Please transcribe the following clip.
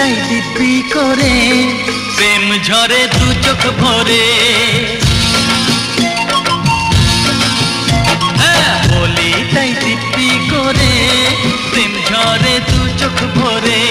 তাই দিব্যি করে প্রেম ঝরে দু চোখ ভরে। হ্যাঁ বলি তাই দিব্যি করে প্রেম ঝরে দু চোখ ভরে।